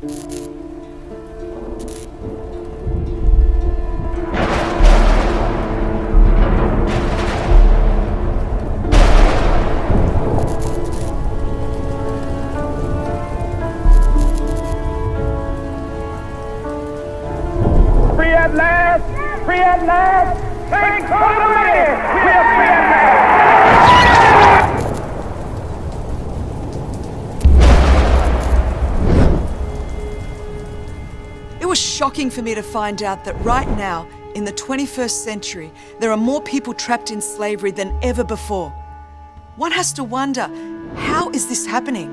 Free at last! Free at last! Thanks Almighty! We are free at last! It was shocking for me to find out that right now, in the 21st century, there are more people trapped in slavery than ever before. One has to wonder, how is this happening?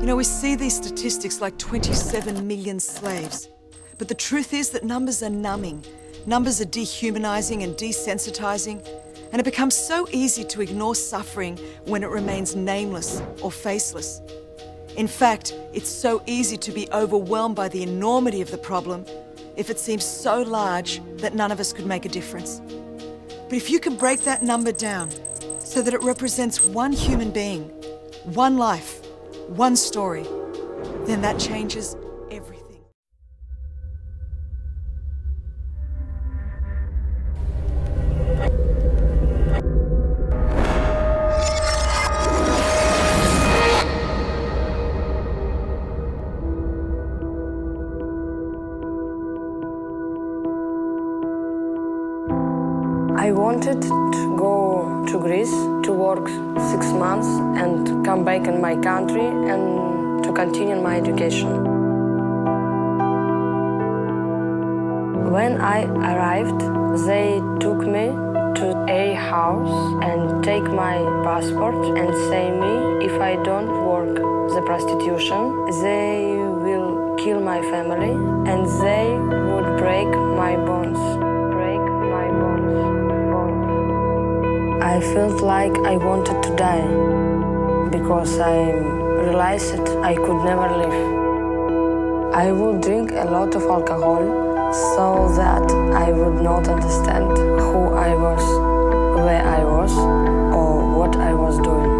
You know, we see these statistics like 27 million slaves, but the truth is that numbers are numbing. Numbers are dehumanizing and desensitizing, and it becomes so easy to ignore suffering when it remains nameless or faceless. In fact, it's so easy to be overwhelmed by the enormity of the problem if it seems so large that none of us could make a difference. But if you can break that number down so that it represents one human being, one life, one story, then that changes everything. I wanted to go to Greece to work 6 months and come back in my country and to continue my education. When I arrived, they took me to a house and take my passport and say me if I don't work the prostitution, they will kill my family and they would break my bones. I felt like I wanted to die because I realized I could never live. I would drink a lot of alcohol so that I would not understand who I was, where I was, or what I was doing.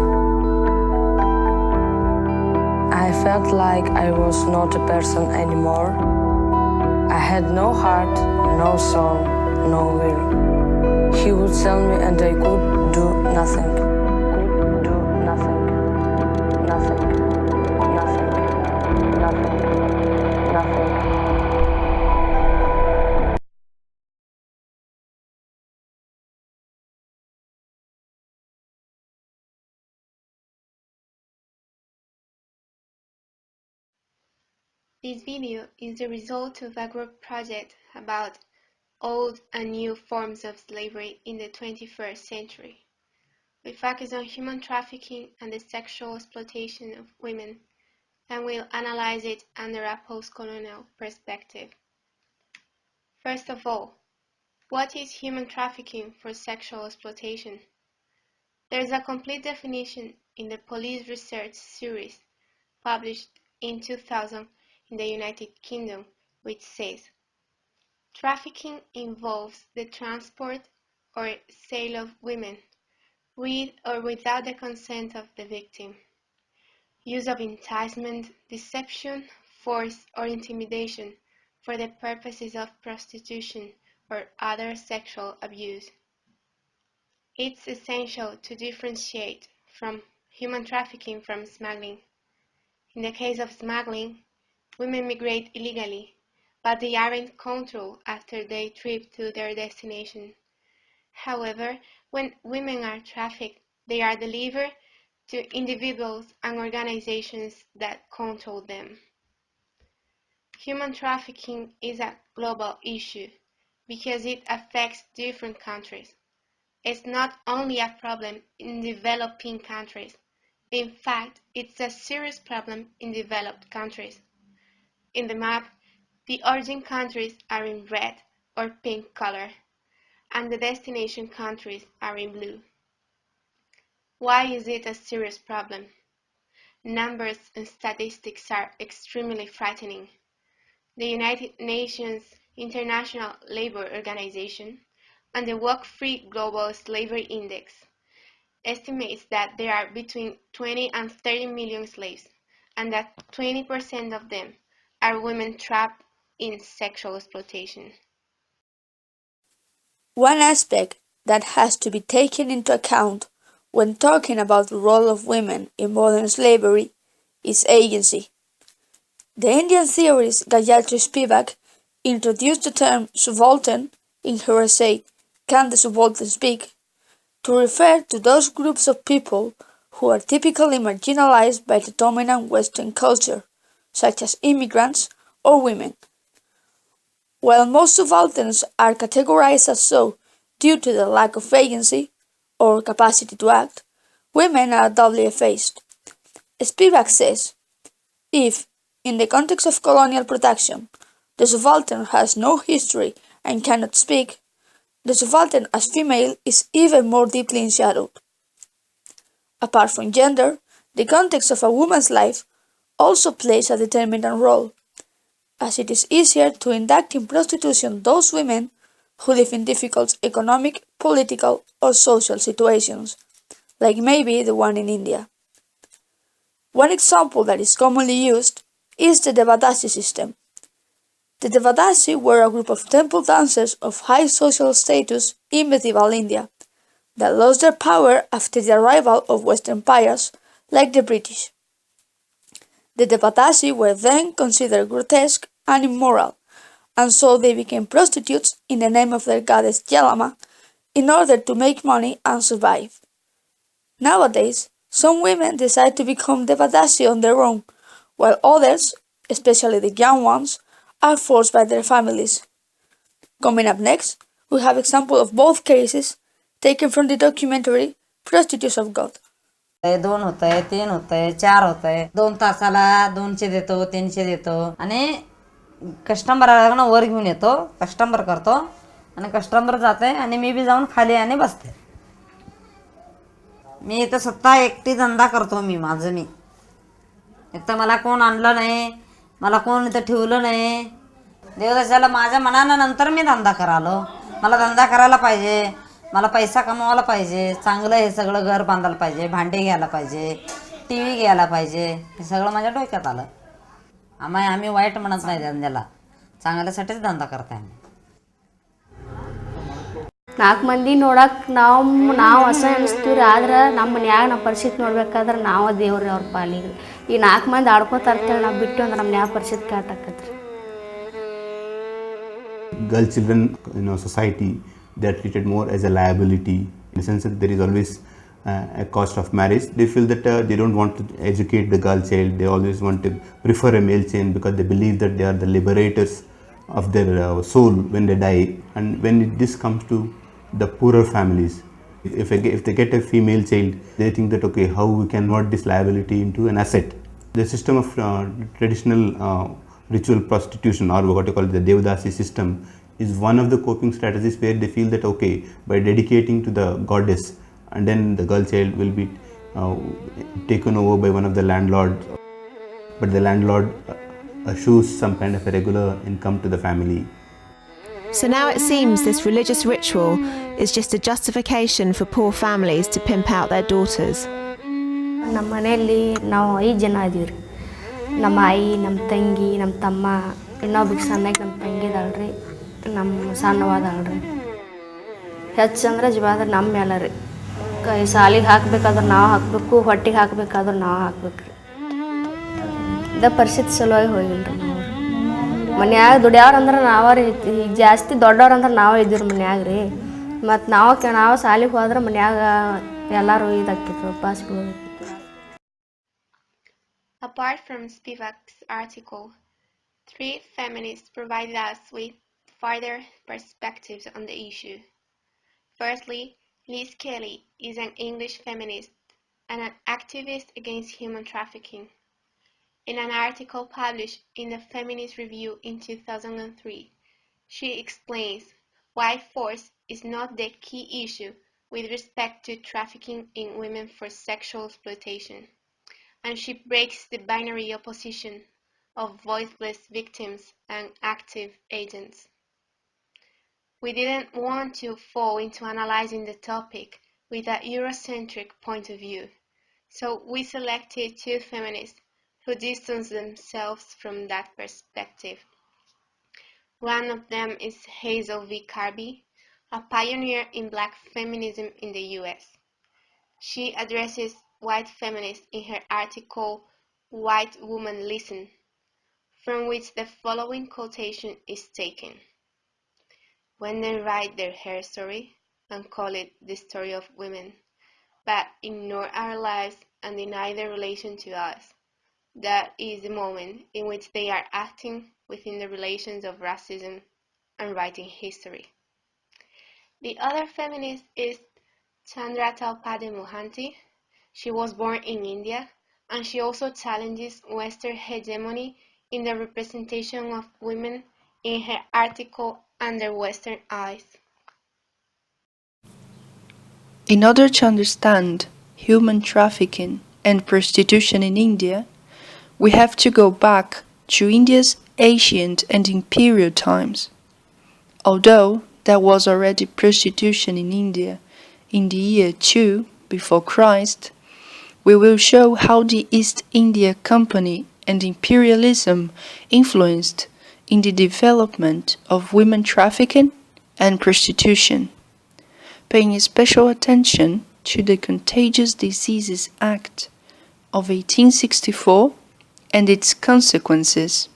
I felt like I was not a person anymore. I had no heart, no soul, no will. He would tell me and I could do nothing. Could do nothing. Nothing. Nothing. Nothing. Nothing. This video is the result of a group project about old and new forms of slavery in the 21st century. We focus on human trafficking and the sexual exploitation of women, and we'll analyze it under a post-colonial perspective. First of all, what is human trafficking for sexual exploitation? There is a complete definition in the Police Research Series published in 2000 in the United Kingdom, which says, trafficking involves the transport or sale of women, with or without the consent of the victim, use of enticement, deception, force, or intimidation for the purposes of prostitution or other sexual abuse. It's essential to differentiate from human trafficking from smuggling. In the case of smuggling, women migrate illegally, but they aren't controlled after they trip to their destination. However, when women are trafficked, they are delivered to individuals and organizations that control them. Human trafficking is a global issue because it affects different countries. It's not only a problem in developing countries. In fact, it's a serious problem in developed countries. In the map, the origin countries are in red or pink color, and the destination countries are in blue. Why is it a serious problem? Numbers and statistics are extremely frightening. The United Nations International Labour Organization and the Work-Free Global Slavery Index estimates that there are between 20 and 30 million slaves, and that 20% of them are women trapped in sexual exploitation. One aspect that has to be taken into account when talking about the role of women in modern slavery is agency. The Indian theorist Gayatri Spivak introduced the term subaltern in her essay Can the Subaltern Speak? To refer to those groups of people who are typically marginalized by the dominant Western culture, such as immigrants or women. While most subalterns are categorized as so due to the lack of agency or capacity to act, women are doubly effaced. Spivak says, if, in the context of colonial protection, the subaltern has no history and cannot speak, the subaltern as female is even more deeply enshadowed. Apart from gender, the context of a woman's life also plays a determinant role, as it is easier to induct in prostitution those women who live in difficult economic, political, or social situations, like maybe the one in India. One example that is commonly used is the Devadasi system. The Devadasi were a group of temple dancers of high social status in medieval India that lost their power after the arrival of Western empires like the British. The Devadasi were then considered grotesque and immoral, and so they became prostitutes in the name of their goddess Yelama in order to make money and survive. Nowadays, some women decide to become Devadasi on their own, while others, especially the young ones, are forced by their families. Coming up next, we have examples of both cases taken from the documentary Prostitutes of God. 2 होतंय 3 होतंय 4 होतंय 2 तासाला 200 देतो 300 देतो आणि कस्टमरला वर घेऊन येतो कस्टमर करतो आणि कस्टमर जाते आणि मी बी जाऊन खाली आणि बसते. मी इथं स्वतः एकटी धंदा करतो मी माझं मी. एक तर मला कोण आणलं नाही मला कोण इथं ठेवलं नाही. देवदासाला माझ्या मनानं नंतर मी धंदा करालो. मला धंदा करायला पाहिजे मला पैसा कमवायला पाहिजे चांगलं हे सगळं घर बांधायला पाहिजे भांडे घ्यायला पाहिजे टीव्ही घ्यायला पाहिजे हे सगळं माझ्या डोक्यात आलं. आम्ही वाईट म्हणत नाही धंद्याला चांगल्यासाठीच धंदा करताय. ನಾಲ್ಕು ಮಂದಿ ನೋಡಕ್ಕೆ ನಾವು ಹೊಸ ಅನಿಸ್ತೀವಿ ರೀ ಆದ್ರೆ ನಮ್ಮ ಮನ್ಯಾಗ ನಮ್ಮ ಪರಿಸ್ಥಿತಿ ನೋಡ್ಬೇಕಾದ್ರೆ ನಾವು ದೇವ್ರಿ ಅವ್ರ ಪಾಲಿಗೆ ಈ 4 ಮಂದಿ ಆಡ್ಕೋತ ಅಂತೇಳಿ ನಾವು ಬಿಟ್ಟು ಅಂದ್ರೆ ನಮ್ಮ ಯಾವ ಪರಿಸ್ಥಿತಿ ಕಾಟಾಕತ್ರಿ. Girl children in our society, they are treated more as a liability in the sense that there is always a cost of marriage. They feel that they don't want to educate the girl child. They always want to prefer a male child because they believe that they are the liberators of their soul when they die. And when this comes to the poorer families, if they get a female child, they think that okay, how we can convert this liability into an asset. The system of traditional ritual prostitution, or what you call the Devadasi system, is one of the coping strategies where they feel that okay, by dedicating to the goddess, and then the girl child will be taken over by one of the landlords, but the landlord assures some kind of a regular income to the family. So now it seems this religious ritual is just a justification for poor families to pimp out their daughters. ನಮ್ಮ ಮನೆಯಲ್ಲಿ ನಾವು 5 ಜನ ಇದೀವಿ ರೀ. ನಮ್ಮ ಆಯಿ ನಮ್ಮ ತಂಗಿ ನಮ್ಮ ತಮ್ಮ ಇನ್ನೊಬ್ಬ ಸಣ್ಣಗೆ ನಮ್ಮ ತಂಗಿದಾಳ್ರಿ ನಮ್ಮ ಸಣ್ಣವಾದಾಳ್ರಿ. ಹೆಚ್ಚಂದ್ರೆ ಜವಾಬ್ದಾರಿ ನಮ್ಮ ಮೇಲೆ ರೀ. ಸಾಲಿಗೆ ಹಾಕ್ಬೇಕಾದ್ರೆ ನಾವು ಹಾಕಬೇಕು ಹೊಟ್ಟೆಗೆ ಹಾಕ್ಬೇಕಾದ್ರೆ ನಾವು ಹಾಕ್ಬೇಕು ರೀ. ಇದ ಪರಿಸ್ಥಿತಿ ಸಲುವಾಗಿ ಹೋಗಿಲ್ಲ ರೀ ನಾವು. ಮನ್ಯಾಗ ದುಡಿಯೋರಂದ್ರೆ ನಾವೇ ರೀ ಈಗ ಜಾಸ್ತಿ ದೊಡ್ಡವ್ರಂದ್ರೆ ನಾವೇ ಇದ್ದೀವಿ ರೀ ಮನ್ಯಾಗ ರೀ. ಮತ್ತು ನಾವು ಸಾಲಿಗೆ ಹೋದ್ರೆ ಮನ್ಯಾಗ ಎಲ್ಲರೂ ಇದಾಕಿತ್ತು ಉಪವಾಸ ಬೀಳೋದು. Apart from Spivak's article, 3 feminists provided us with further perspectives on the issue. Firstly, Liz Kelly is an English feminist and an activist against human trafficking. In an article published in the Feminist Review in 2003, she explains why force is not the key issue with respect to trafficking in women for sexual exploitation, and she breaks the binary opposition of voiceless victims and active agents. We didn't want to fall into analyzing the topic with a Eurocentric point of view, so we selected two feminists who distance themselves from that perspective. One of them is Hazel V. Carby, a pioneer in black feminism in the US. She addresses white feminists in her article White Women Listen, from which the following quotation is taken. When they write their hair story and call it the story of women, but ignore our lives and deny their relation to us, that is the moment in which they are acting within the relations of racism and writing history. The other feminist is Chandra Talpade Mohanty. She was born in India, and she also challenges Western hegemony in the representation of women in her article Under Western Eyes. In order to understand human trafficking and prostitution in India, we have to go back to India's ancient and imperial times. Although there was already prostitution in India in the year 2 before Christ, we will show how the East India Company and imperialism influenced in the development of women trafficking and prostitution, paying special attention to the Contagious Diseases Act of 1864 and its consequences.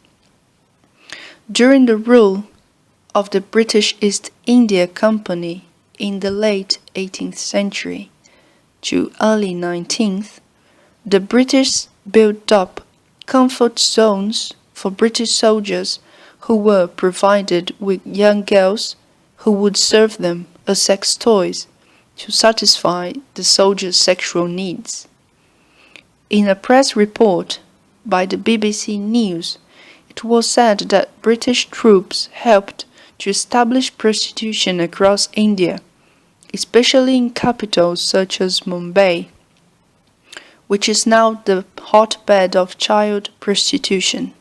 During the rule of the British East India Company in the late 18th century to early 19th, the British built up comfort zones for British soldiers who were provided with young girls who would serve them as sex toys to satisfy the soldiers' sexual needs. In a press report by the BBC News, it was said that British troops helped to establish prostitution across India, especially in capitals such as Mumbai, which is now the hotbed of child prostitution.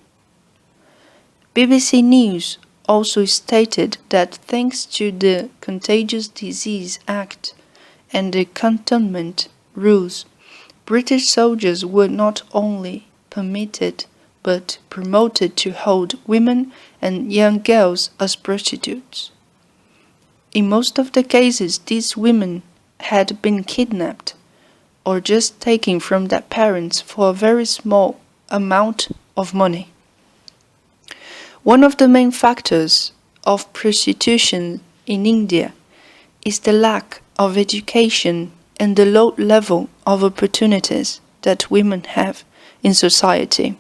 BBC News also stated that thanks to the Contagious Disease Act and the cantonment rules, British soldiers were not only permitted but promoted to hold women and young girls as prostitutes. In most of the cases, these women had been kidnapped or just taken from their parents for a very small amount of money. One of the main factors of prostitution in India is the lack of education and the low level of opportunities that women have in society.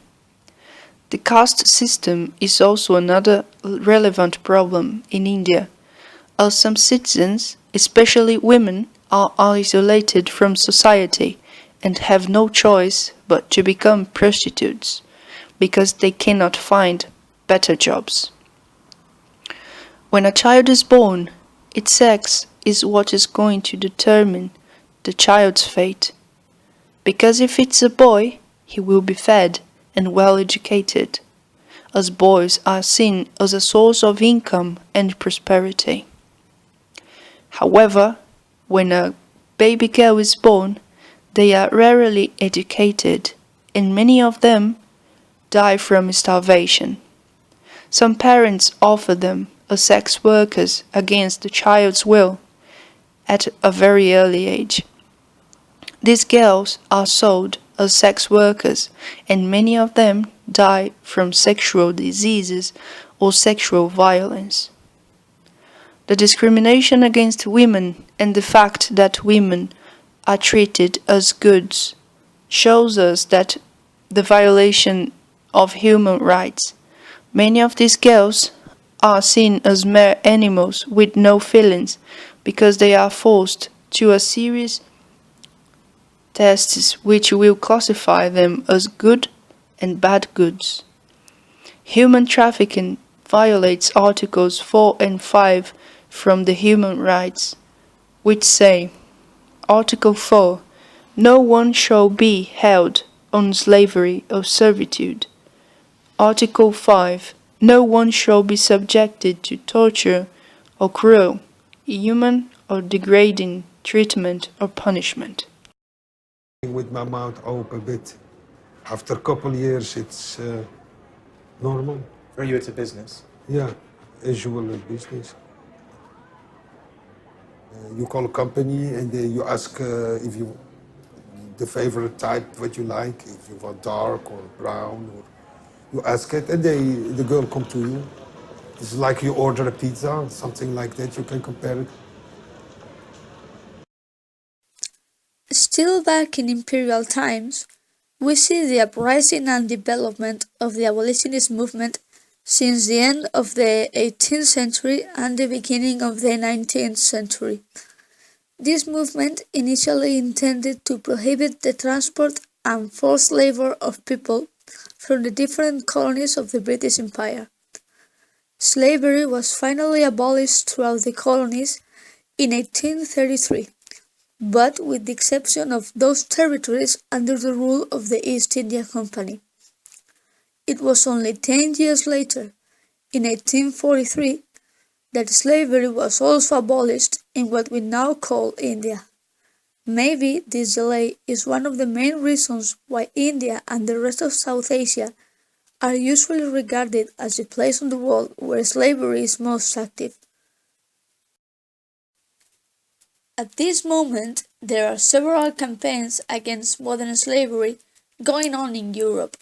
The caste system is also another relevant problem in India, as some citizens, especially women, are isolated from society and have no choice but to become prostitutes because they cannot find better jobs. When a child is born, its sex is what is going to determine the child's fate, because if it's a boy, he will be fed and well educated, as boys are seen as a source of income and prosperity. However, when a baby girl is born, they are rarely educated, and many of them die from starvation. Some parents offer them as sex workers against the child's will at a very early age. These girls are sold as sex workers, and many of them die from sexual diseases or sexual violence. The discrimination against women and the fact that women are treated as goods shows us that the violation of human rights. Many of these girls are seen as mere animals with no feelings because they are forced to a series tests which will classify them as good and bad goods. Human trafficking violates Articles 4 and 5 from the Human Rights, which say, Article 4, no one shall be held on slavery or servitude. Article 5, no one shall be subjected to torture or cruel, inhuman or degrading treatment or punishment. With my mouth open a bit. After a couple years, it's normal. For you, it's a business. Yeah, usual business. You call a company and you ask if you the favorite type what you like, if you want dark or brown, or you ask it and the girl come to you. It's like you order a pizza, something like that. You can compare it. Still back in imperial times, we see the uprising and development of the abolitionist movement since the end of the 18th century and the beginning of the 19th century. This movement initially intended to prohibit the transport and forced labor of people from the different colonies of the British Empire. Slavery was finally abolished throughout the colonies in 1833, but with the exception of those territories under the rule of the East India Company. It was only 10 years later, in 1843, that slavery was also abolished in what we now call India. Maybe this delay is one of the main reasons why India and the rest of South Asia are usually regarded as the place in the world where slavery is most active. At this moment, there are several campaigns against modern slavery going on in Europe.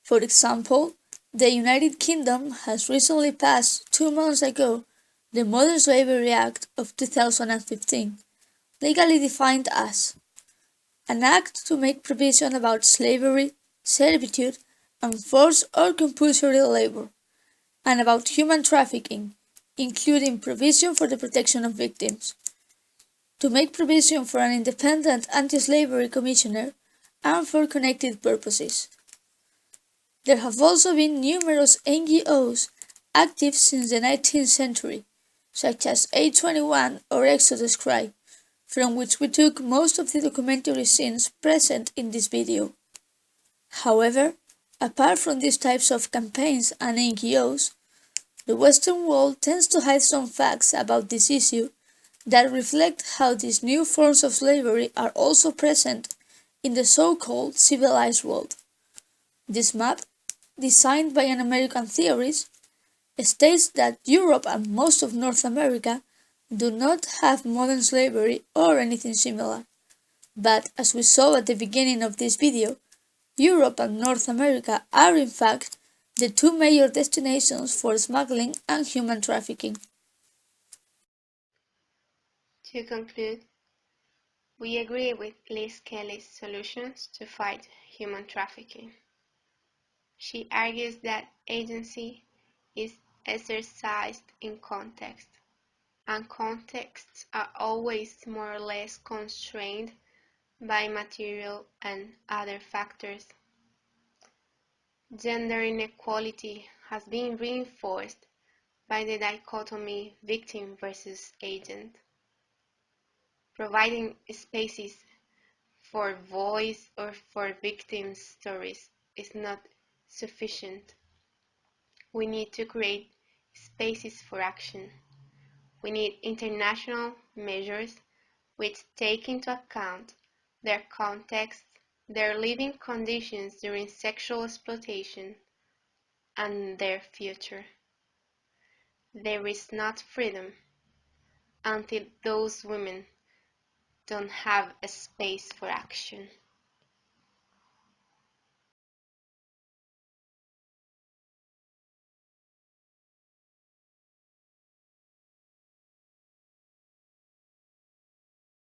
For example, the United Kingdom has recently passed 2 months ago the Modern Slavery Act of 2015, legally defined as an act to make provision about slavery, servitude, and forced or compulsory labor, and about human trafficking, including provision for the protection of victims, to make provision for an independent anti-slavery commissioner, and for connected purposes. There have also been numerous NGOs active since the 19th century, such as A21 or Exodus Cry, from which we took most of the documentary scenes present in this video. However, apart from these types of campaigns and NGOs, the Western world tends to hide some facts about this issue that reflect how these new forms of slavery are also present in the so-called civilized world. This map, designed by an American theorist, states that Europe and most of North America do not have modern slavery or anything similar. But as we saw at the beginning of this video, Europe and North America are in fact the two major destinations for smuggling and human trafficking. To conclude, we agree with Liz Kelly's solutions to fight human trafficking. She argues that agency is exercised in context, and contexts are always more or less constrained by material and other factors. Gender inequality has been reinforced by the dichotomy victim versus agent. Providing spaces for voice or for victims' stories is not sufficient. We need to create spaces for action. We need international measures which take into account their context, their living conditions during sexual exploitation, and their future. There is not freedom until those women don't have a space for action.